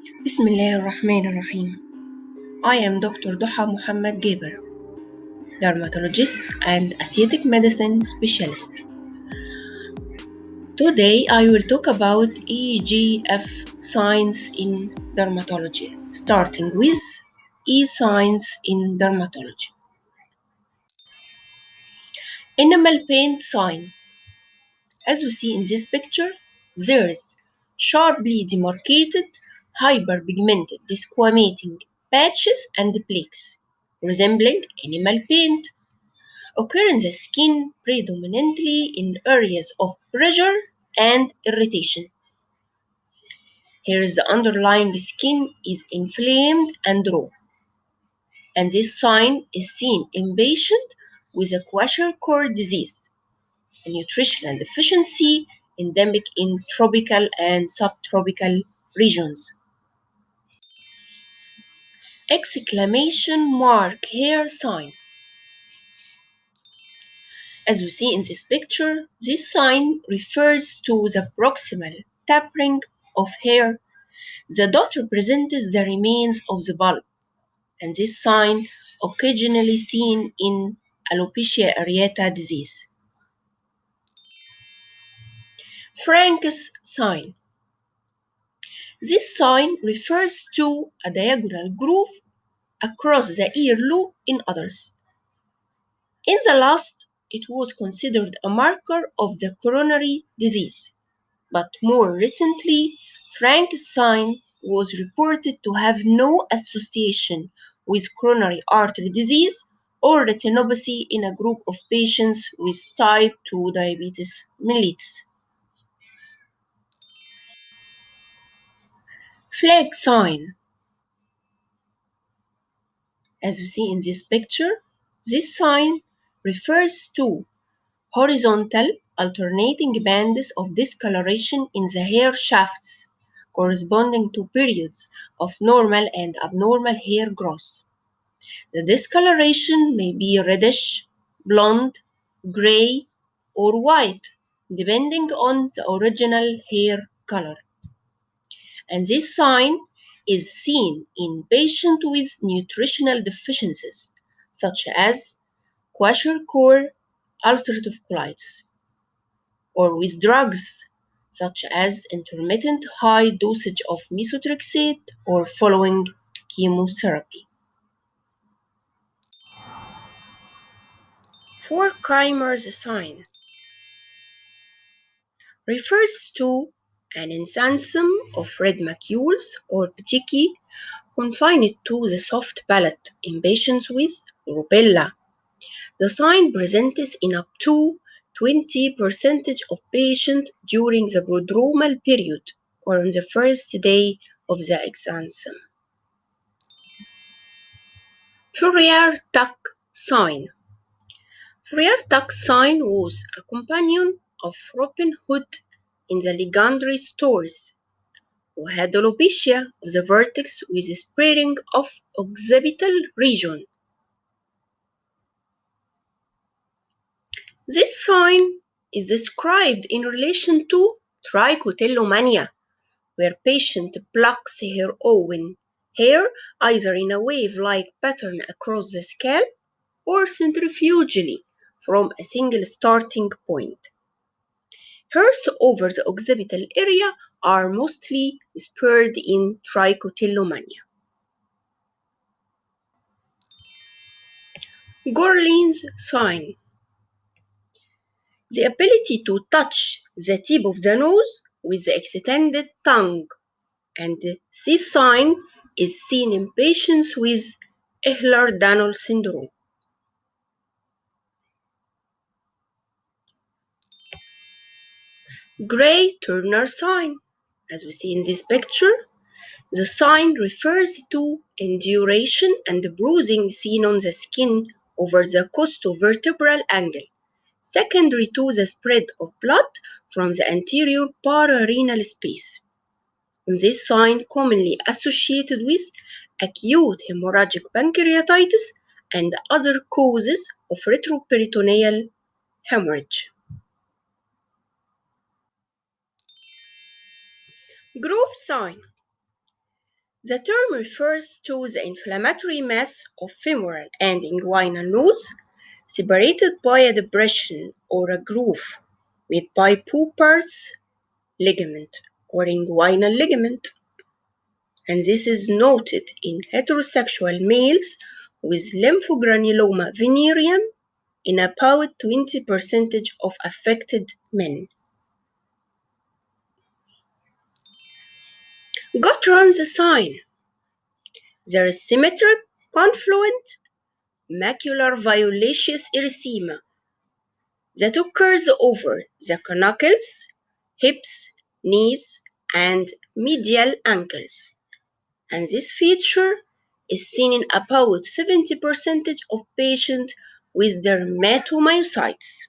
Bismillahirrahmanirrahim. I am Dr. Duha Muhammad Gaber, dermatologist and aesthetic medicine specialist. Today I will talk about EGF signs in dermatology, starting with E signs in dermatology. Enamel paint sign. As we see in this picture, there is sharply demarcated, hyperpigmented, desquamating patches and plaques, resembling enamel paint, occur in the skin predominantly in areas of pressure and irritation. Here is the underlying skin is inflamed and raw, and this sign is seen in patients with a kwashiorkor disease, a nutritional deficiency endemic in tropical and subtropical regions. Exclamation mark hair sign. As we see in this picture, this sign refers to the proximal tapering of hair. The dot represents the remains of the bulb, and this sign occasionally seen in alopecia areata disease. Frank's sign. This sign refers to a diagonal groove across the earlobe in adults. In the last, it was considered a marker of the coronary disease, but more recently, Frank's sign was reported to have no association with coronary artery disease or retinopathy in a group of patients with type 2 diabetes mellitus. Flag sign. As you see in this picture, this sign refers to horizontal alternating bands of discoloration in the hair shafts corresponding to periods of normal and abnormal hair growth. The discoloration may be reddish, blonde, gray, or white, depending on the original hair color. And this sign is seen in patients with nutritional deficiencies, such as kwashiorkor ulcerative colitis, or with drugs such as intermittent high dosage of methotrexate or following chemotherapy. Four Kreimer's sign refers to an ensancum of red macules or petechiae confined to the soft palate in patients with rubella. The sign presents in up to 20% of patients during the prodromal period or on the first day of the exansum. Fourier-Tuck sign. Fourier-Tuck sign was a companion of Robin Hood in the legendary stories, who had alopecia of the vertex with spreading of occipital region. This sign is described in relation to trichotillomania, where patient plucks her own hair either in a wave-like pattern across the scalp or centrifugally from a single starting point. Hairs over the occipital area are mostly spread in trichotillomania. Gorlin's sign. The ability to touch the tip of the nose with the extended tongue, and this sign is seen in patients with Ehlers-Danlos syndrome. Gray-Turner sign. As we see in this picture, the sign refers to induration and bruising seen on the skin over the costovertebral angle, secondary to the spread of blood from the anterior pararenal space. And this sign commonly associated with acute hemorrhagic pancreatitis and other causes of retroperitoneal hemorrhage. Growth sign. The term refers to the inflammatory mass of femoral and inguinal nodes separated by a depression or a groove made by Puppert's ligament or inguinal ligament, and this is noted in heterosexual males with lymphogranuloma venereum in about 20% of affected men. Gut runs a sign. There is symmetric confluent macular violaceous erythema that occurs over the knuckles, hips, knees, and medial ankles, and this feature is seen in about 70% of patients with dermatomyositis.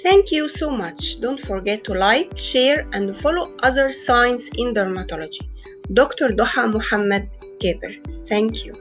Thank you so much. Don't forget to like, share, and follow other science in dermatology. Dr. Doha Muhammad Keber. Thank you.